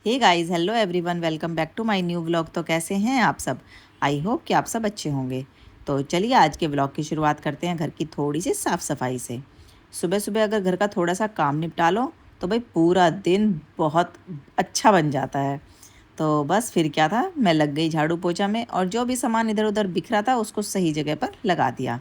Hey guys, hello everyone, welcome back to my new vlog. तो कैसे हैं आप सब? आई होप कि आप सब अच्छे होंगे। तो चलिए आज के व्लॉग की शुरुआत करते हैं घर की थोड़ी सी साफ़ सफाई से। सुबह सुबह अगर घर का थोड़ा सा काम निपटा लो तो भाई पूरा दिन बहुत अच्छा बन जाता है। तो बस फिर क्या था, मैं लग गई झाड़ू पोछा में और जो भी सामान इधर उधर बिखरा था उसको सही जगह पर लगा दिया।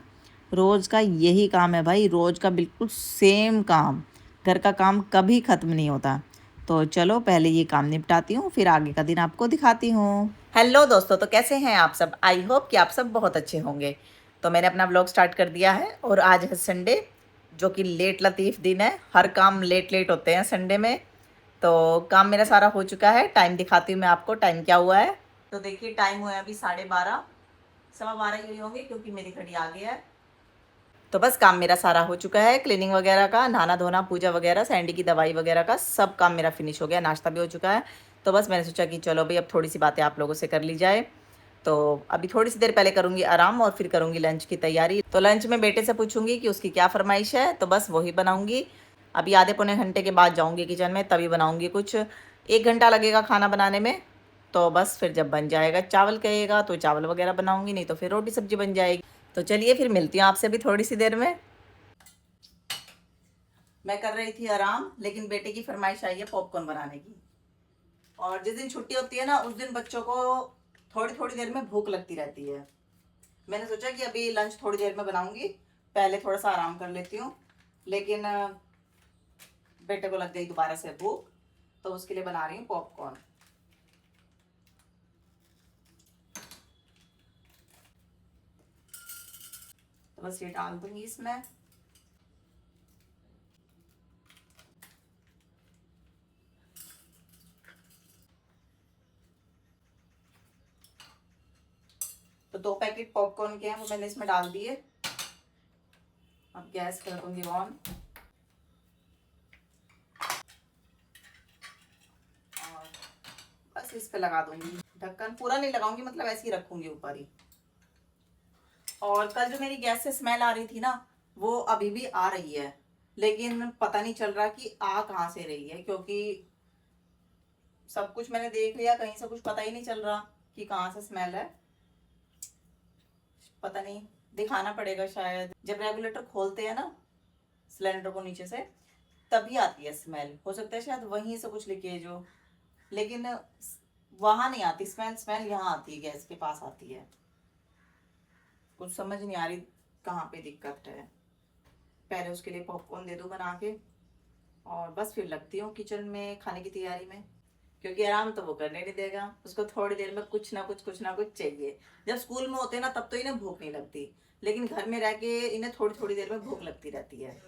रोज़ का यही काम है भाई, रोज़ का बिल्कुल सेम काम। घर का काम कभी ख़त्म नहीं होता। तो चलो पहले ये काम निपटाती हूँ, फिर आगे का दिन आपको दिखाती हूँ। हेलो दोस्तों, तो कैसे हैं आप सब? आई होप कि आप सब बहुत अच्छे होंगे। तो मैंने अपना ब्लॉग स्टार्ट कर दिया है और आज है संडे, जो कि लेट लतीफ़ दिन है। हर काम लेट लेट होते हैं संडे में। तो काम मेरा सारा हो चुका है। टाइम दिखाती हूँ मैं आपको, टाइम क्या हुआ है। तो देखिए टाइम हुआ है अभी 12:30, 12:15 ही हुई होंगी क्योंकि मेरी घड़ी आ गई है। तो बस काम मेरा सारा हो चुका है, क्लीनिंग वगैरह का, नहाना धोना, पूजा वगैरह, सैंडी की दवाई वगैरह का सब काम मेरा फिनिश हो गया। नाश्ता भी हो चुका है। तो बस मैंने सोचा कि चलो भाई अब थोड़ी सी बातें आप लोगों से कर ली जाए। तो अभी थोड़ी सी देर पहले करूँगी आराम और फिर करूँगी लंच की तैयारी। तो लंच में बेटे से पूछूंगी कि उसकी क्या फरमाइश है, तो बस वही बनाऊँगी। अभी आधे पौने घंटे के बाद जाऊँगी किचन में, तभी बनाऊँगी कुछ। 1 घंटा लगेगा खाना बनाने में। तो बस फिर जब बन जाएगा, चावल कहेगा तो चावल वगैरह बनाऊँगी, नहीं तो फिर रोटी सब्जी बन जाएगी। तो चलिए फिर मिलती हूँ आपसे भी थोड़ी सी देर में। मैं कर रही थी आराम, लेकिन बेटे की फरमाइश आई है पॉपकॉर्न बनाने की। और जिस दिन छुट्टी होती है ना, उस दिन बच्चों को थोड़ी थोड़ी देर में भूख लगती रहती है। मैंने सोचा कि अभी लंच थोड़ी देर में बनाऊंगी, पहले थोड़ा सा आराम कर लेती हूँ। लेकिन बेटे को लग गई दोबारा से भूख, तो उसके लिए बना रही हूँ पॉपकॉर्न। तो बस ये डाल दूंगी इसमें। तो 2 पैकेट पॉपकॉर्न के हैं वो मैंने इसमें डाल दिए। अब गैस कर दूंगी ऑन और बस इस पे लगा दूंगी ढक्कन। पूरा नहीं लगाऊंगी, मतलब ऐसे ही रखूंगी ऊपर ही। और कल जो मेरी गैस से स्मेल आ रही थी ना, वो अभी भी आ रही है। लेकिन पता नहीं चल रहा कि आ कहाँ से रही है, क्योंकि सब कुछ मैंने देख लिया, कहीं से कुछ पता ही नहीं चल रहा कि कहाँ से स्मेल है। पता नहीं, दिखाना पड़ेगा शायद। जब रेगुलेटर खोलते हैं ना सिलेंडर को नीचे से, तभी आती है स्मेल। हो सकता है शायद वहीं से कुछ लीकेज हो, लेकिन वहां नहीं आती स्मेल। स्मेल यहाँ आती है, गैस के पास आती है। कुछ समझ नहीं आ रही कहाँ पे दिक्कत है। पहले उसके लिए पॉपकॉर्न दे दूँ बना के, और बस फिर लगती हूँ किचन में खाने की तैयारी में। क्योंकि आराम तो वो करने नहीं देगा, उसको थोड़ी देर में कुछ ना कुछ चाहिए। जब स्कूल में होते हैं ना तब तो इन्हें भूख नहीं लगती, लेकिन घर में रह के इन्हें थोड़ी थोड़ी देर में भूख लगती रहती है।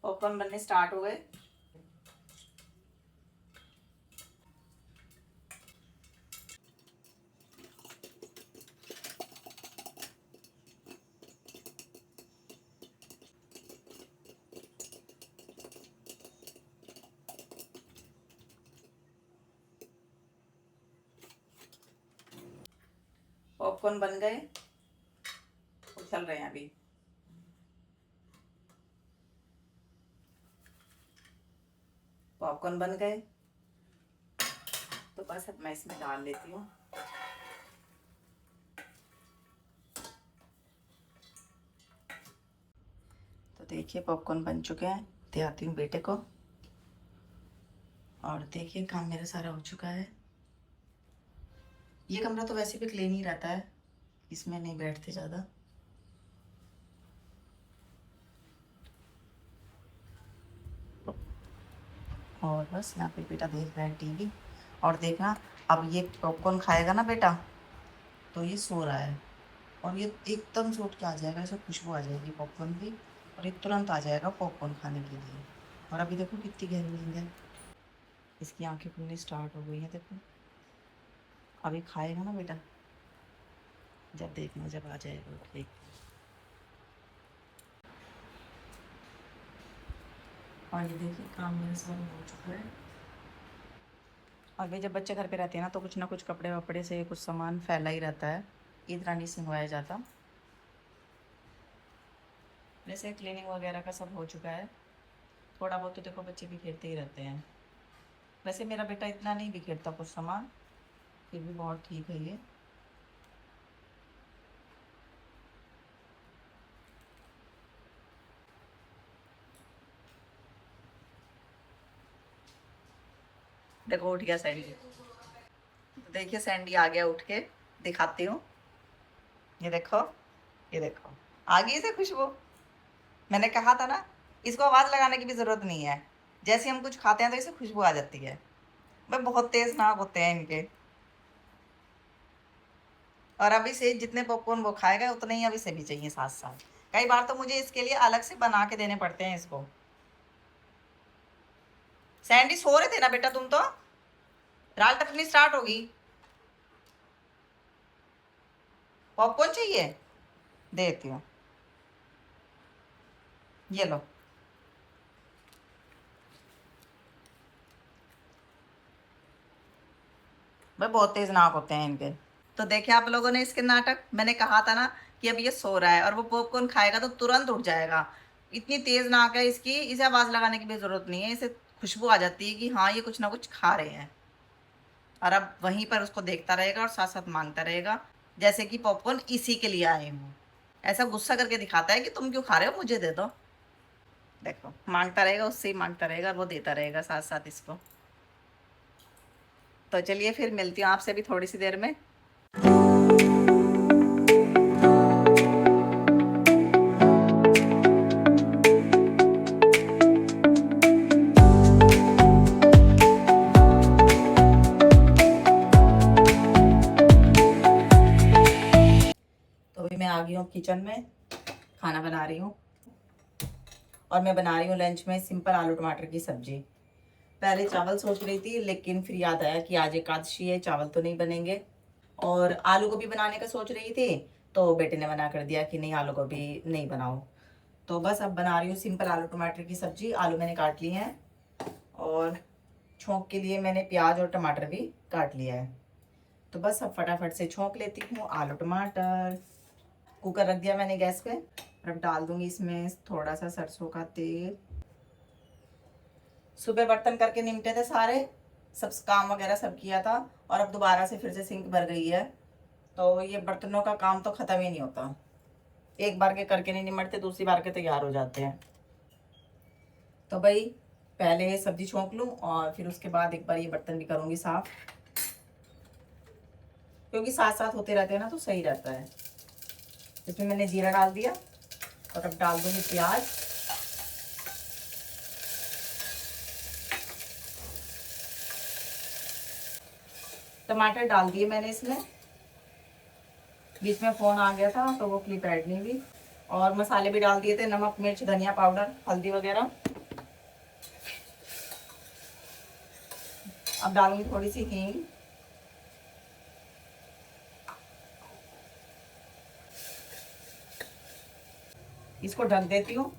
पॉपकॉर्न बनने स्टार्ट हो गए। पॉपकॉर्न बन गए, उछल रहे हैं अभी। पॉपकॉर्न बन गए, तो बस अब मैं इसमें डाल लेती हूँ। तो देखिए पॉपकॉर्न बन चुके हैं, दे आती हूँ बेटे को। और देखिए काम मेरा सारा हो चुका है। ये कमरा तो वैसे भी क्लीन ही रहता है, इसमें नहीं बैठते ज़्यादा। और बस यहाँ पे बेटा देख रहा है टीवी। और देखना, अब ये पॉपकॉर्न खाएगा ना बेटा, तो ये सो रहा है। और ये एकदम से उठ के आ जाएगा, ऐसे खुशबू आ जाएगी पॉपकॉर्न की, और ये तुरंत आ जाएगा पॉपकॉर्न खाने के लिए। और अभी देखो कितनी गहरी नींद है, इसकी आंखें खुलनी स्टार्ट हो गई हैं देखो। अभी खाएगा ना बेटा, जब देखना जब आ जाएगा उठ के। और ये देखिए काम मेरा सब हो चुका है। और भाई जब बच्चे घर पे रहते हैं ना, तो कुछ ना कुछ कपड़े वपड़े से कुछ सामान फैला ही रहता है, इतना नहीं संगवाया जाता। वैसे क्लीनिंग वगैरह का सब हो चुका है। थोड़ा बहुत तो देखो बच्चे भी खेलते ही रहते हैं। वैसे मेरा बेटा इतना नहीं बिखेरता कुछ सामान, फिर भी बहुत ठीक है ये। देखो उठ गया सैंडी। तो देखिए सैंडी आ गया उठ के, दिखाती हूँ। ये देखो, ये देखो, आ गई इसे खुशबू। मैंने कहा था ना, इसको आवाज़ लगाने की भी ज़रूरत नहीं है, जैसे हम कुछ खाते हैं तो इसे खुशबू आ जाती है। भाई बहुत तेज़ नाक होते हैं इनके। और अभी से जितने पॉपकॉर्न वो खाएगा उतने ही अभी से भी चाहिए साथ साथ। कई बार तो मुझे इसके लिए अलग से बना के देने पड़ते हैं इसको। सैंडी सो रहे थे ना बेटा तुम तो, रात टपनी स्टार्ट होगी। पॉपकॉर्न चाहिए, देती हूँ, ये लो। भाई बहुत तेज नाक होते हैं इनके। तो देखे आप लोगों ने इसके नाटक, मैंने कहा था ना कि अब ये सो रहा है और वो पॉपकॉर्न खाएगा तो तुरंत उठ जाएगा। इतनी तेज नाक है इसकी, इसे आवाज लगाने की भी जरूरत नहीं है, इसे खुशबू आ जाती है कि हाँ ये कुछ ना कुछ खा रहे हैं। और अब वहीं पर उसको देखता रहेगा और साथ साथ मांगता रहेगा, जैसे कि पॉपकॉर्न इसी के लिए आए हूँ। ऐसा गुस्सा करके दिखाता है कि तुम क्यों खा रहे हो, मुझे दे दो। देखो मांगता रहेगा, उससे ही मांगता रहेगा और वो देता रहेगा साथ साथ इसको। तो चलिए फिर मिलती हूँ आपसे भी थोड़ी सी देर में। तो अभी मैं आ गई हूँ किचन में, खाना बना रही हूँ। और मैं बना रही हूँ लंच में सिंपल आलू टमाटर की सब्जी। पहले चावल सोच रही थी, लेकिन फिर याद आया कि आज एकादशी है, चावल तो नहीं बनेंगे। और आलू गोभी बनाने का सोच रही थी, तो बेटे ने मना कर दिया कि नहीं आलू गोभी नहीं बनाओ। तो बस अब बना रही हूँ सिंपल आलू टमाटर की सब्जी। आलू मैंने काट लिए हैं और छोंक के लिए मैंने प्याज और टमाटर भी काट लिया है। तो बस अब फटाफट से छोंक लेती हूँ आलू टमाटर। कुकर रख दिया मैंने गैस पे। और अब डाल दूंगी इसमें थोड़ा सा सरसों का तेल। सुबह बर्तन करके निपटे थे सारे, सब काम वगैरह सब किया था, और अब दोबारा से फिर से सिंक भर गई है। तो ये बर्तनों का काम तो ख़त्म ही नहीं होता, एक बार के करके नहीं निमटते, दूसरी बार के तैयार हो जाते हैं। तो भाई पहले सब्जी छोंक लूँ और फिर उसके बाद एक बार ये बर्तन भी करूँगी साफ, क्योंकि साथ साथ होते रहते हैं ना तो सही रहता है। इसमें मैंने जीरा डाल दिया और अब डाल दूँगी प्याज। टमाटर डाल दिए मैंने इसमें, बीच में फ़ोन आ गया था तो वो क्लिप ऐड नहीं हुई। और मसाले भी डाल दिए थे, नमक मिर्च धनिया पाउडर हल्दी वगैरह। अब डालूंगी थोड़ी सी हींग। इसको ढक देती हूँ,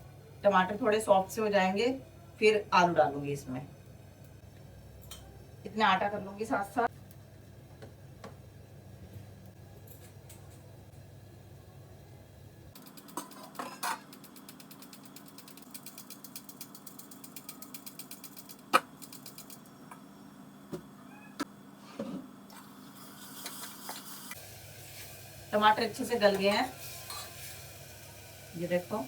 टमाटर थोड़े सॉफ्ट से हो जाएंगे, फिर आलू डालूंगी इसमें। इतना आटा कर लूंगी साथ साथ। टमाटर अच्छे से गल गए हैं, ये देखो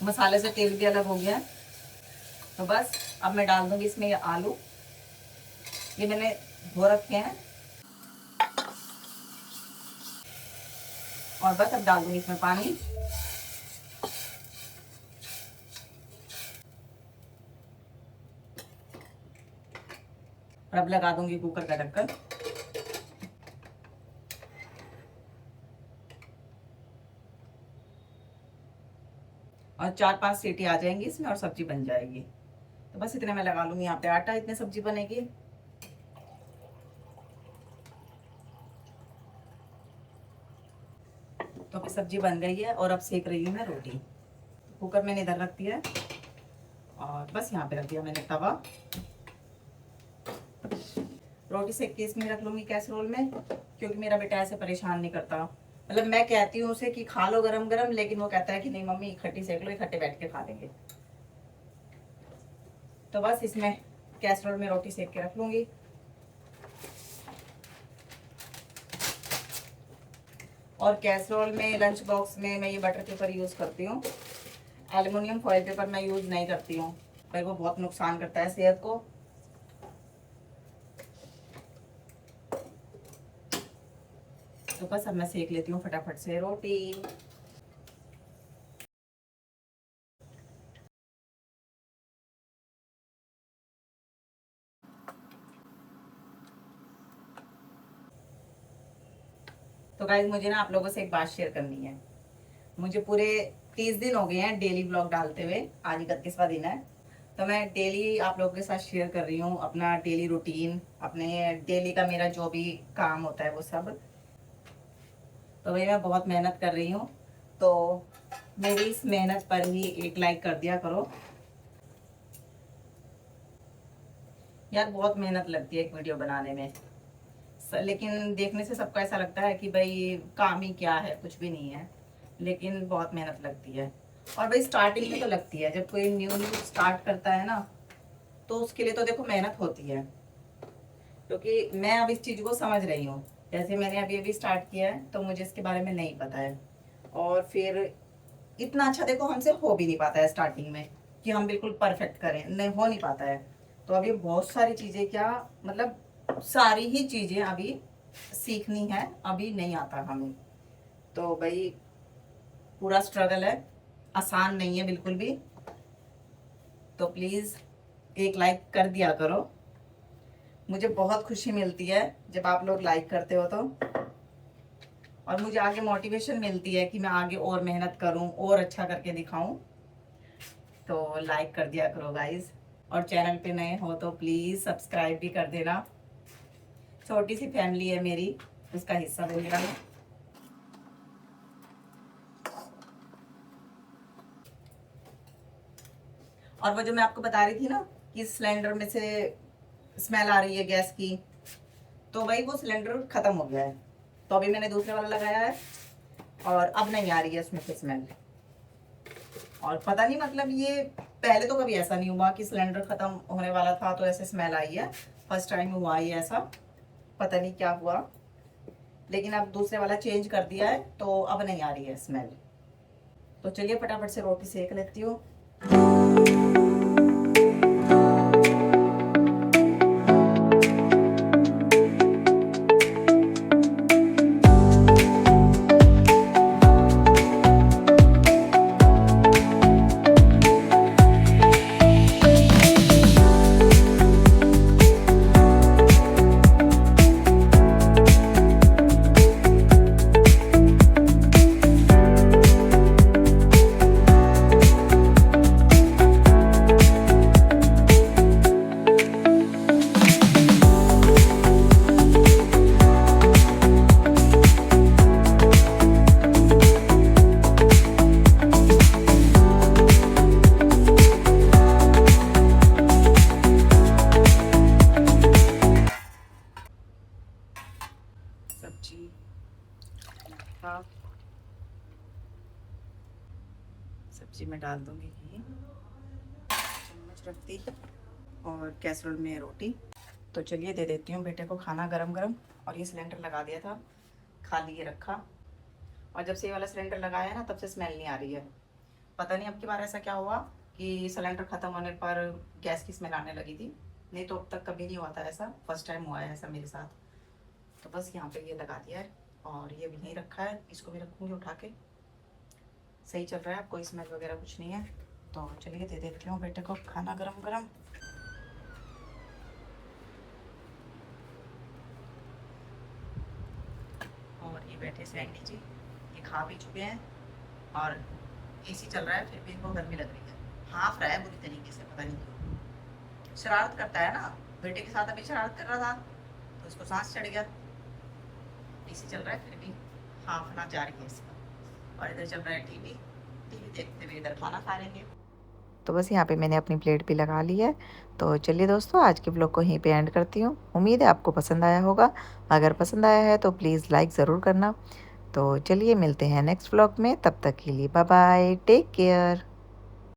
मसाले से तेल भी अलग हो गया है। तो बस अब मैं डाल दूंगी इसमें ये आलू, ये मैंने धो रखे हैं। और बस अब डाल दूंगी इसमें पानी। और अब लगा दूंगी कुकर का ढक्कन। और 4-5 सीटी आ जाएंगी इसमें और सब्जी बन जाएगी। तो बस इतने में लगा लूंगी यहाँ पे आटा, इतने सब्जी बनेगी। तो अभी सब्जी बन गई है और अब सेक रही हूँ मैं रोटी। कुकर मैंने इधर रख दिया है और बस यहाँ पे रख दिया मैंने तवा। रोटी सेक के इसमें रख लूंगी कैसरोल में, क्योंकि मेरा बेटा ऐसे परेशान नहीं करता। मतलब मैं कहती हूँ उसे कि खा लो गरम गरम, लेकिन वो कहता है कि नहीं मम्मी इकट्ठी सेक लो, इकट्ठे बैठ के खा लेंगे। तो बस इसमें कैसरोल में रोटी सेक के रख लूँगी। और कैसरोल में लंच बॉक्स में मैं ये बटर पेपर यूज़ करती हूँ। एल्युमिनियम फॉइल पेपर मैं यूज़ नहीं करती हूँ, पर वो बहुत नुकसान करता है सेहत को। तो बस अब मैं सेक लेती हूँ फटाफट से रोटी। तो गाइस मुझे ना आप लोगों से एक बात शेयर करनी है। मुझे पूरे 30 दिन हो गए हैं डेली ब्लॉग डालते हुए, आज 31वां दिन है। तो मैं डेली आप लोगों के साथ शेयर कर रही हूँ अपना डेली रूटीन, अपने डेली का मेरा जो भी काम होता है वो सब। तो भाई मैं बहुत मेहनत कर रही हूँ, तो मेरी इस मेहनत पर ही एक लाइक कर दिया करो यार। बहुत मेहनत लगती है एक वीडियो बनाने में, लेकिन देखने से सबको ऐसा लगता है कि भाई काम ही क्या है, कुछ भी नहीं है, लेकिन बहुत मेहनत लगती है। और भाई स्टार्टिंग में तो लगती है, जब कोई न्यू न्यू स्टार्ट करता है ना, तो उसके लिए तो देखो मेहनत होती है, क्योंकि मैं अब इस चीज़ को समझ रही हूँ। जैसे मैंने अभी अभी स्टार्ट किया है, तो मुझे इसके बारे में नहीं पता है। और फिर इतना अच्छा देखो हमसे हो भी नहीं पाता है स्टार्टिंग में कि हम बिल्कुल परफेक्ट करें, नहीं हो नहीं पाता है। तो अभी बहुत सारी चीज़ें, क्या मतलब सारी ही चीज़ें अभी सीखनी है, अभी नहीं आता हमें। तो भाई पूरा स्ट्रगल है, आसान नहीं है बिल्कुल भी। तो प्लीज़ एक लाइक कर दिया करो, मुझे बहुत खुशी मिलती है जब आप लोग लाइक करते हो तो। और मुझे आगे मोटिवेशन मिलती है कि मैं आगे और मेहनत करूं और अच्छा करके दिखाऊं। तो लाइक कर दिया करो गाइज। और चैनल पे नए हो तो प्लीज़ सब्सक्राइब भी कर देना। छोटी सी फैमिली है मेरी, उसका हिस्सा बन रहा है। और वो जो मैं आपको बता रही थी ना कि सिलेंडर में से स्मेल आ रही है गैस की, तो भाई वो सिलेंडर ख़त्म हो गया है। तो अभी मैंने दूसरे वाला लगाया है और अब नहीं आ रही है उसमें से स्मेल। और पता नहीं, मतलब ये पहले तो कभी ऐसा नहीं हुआ कि सिलेंडर ख़त्म होने वाला था तो ऐसे स्मेल आई है। फर्स्ट टाइम हुआ ही ऐसा, पता नहीं क्या हुआ। लेकिन अब दूसरे वाला चेंज कर दिया है तो अब नहीं आ रही है स्मेल। तो चलिए फटाफट से रोटी सेक लेती हूँ। सब्जी सब्जी में डाल दूंगी घी, चम्मच रख दी, और कैसरोल में रोटी। तो चलिए दे देती हूँ बेटे को खाना गरम गरम। और ये सिलेंडर लगा दिया था, खाली ये रखा। और जब से ये वाला सिलेंडर लगाया है ना, तब से स्मेल नहीं आ रही है। पता नहीं अब की बार ऐसा क्या हुआ कि सिलेंडर ख़त्म होने पर गैस की स्मेल आने लगी थी। नहीं तो अब तक कभी नहीं हुआ था ऐसा, फर्स्ट टाइम हुआ है ऐसा मेरे साथ। तो बस यहाँ पे ये लगा दिया है और ये भी यहीं रखा है, इसको भी रखूँगी उठा के। सही चल रहा है, कोई स्मेल वगैरह कुछ नहीं है। तो चलिए दे देती हूँ बेटे को खाना गरम गरम। और ये बैठे सैंडी जी, ये खा भी चुके हैं और एसी चल रहा है फिर भी इनको गर्मी लग रही है। हाँफ रहा है बुरी तरीके से, पता नहीं क्यों। शरारत करता है ना, बेटे के साथ अभी शरारत कर रहा था तो उसको सांस चढ़ गया। एसी चल रहा है फिर भी हाँफना जारी है इसका। और इधर चल रहा है टीवी, टीवी देखते हुए इधर खाना खा लेंगे। तो बस यहाँ पे मैंने अपनी प्लेट भी लगा ली है। तो चलिए दोस्तों, आज के ब्लॉग को यहीं पे एंड करती हूँ। उम्मीद है आपको पसंद आया होगा। अगर पसंद आया है तो प्लीज़ लाइक ज़रूर करना। तो चलिए मिलते हैं नेक्स्ट व्लॉग में, तब तक के लिए बाय बाय, टेक केयर।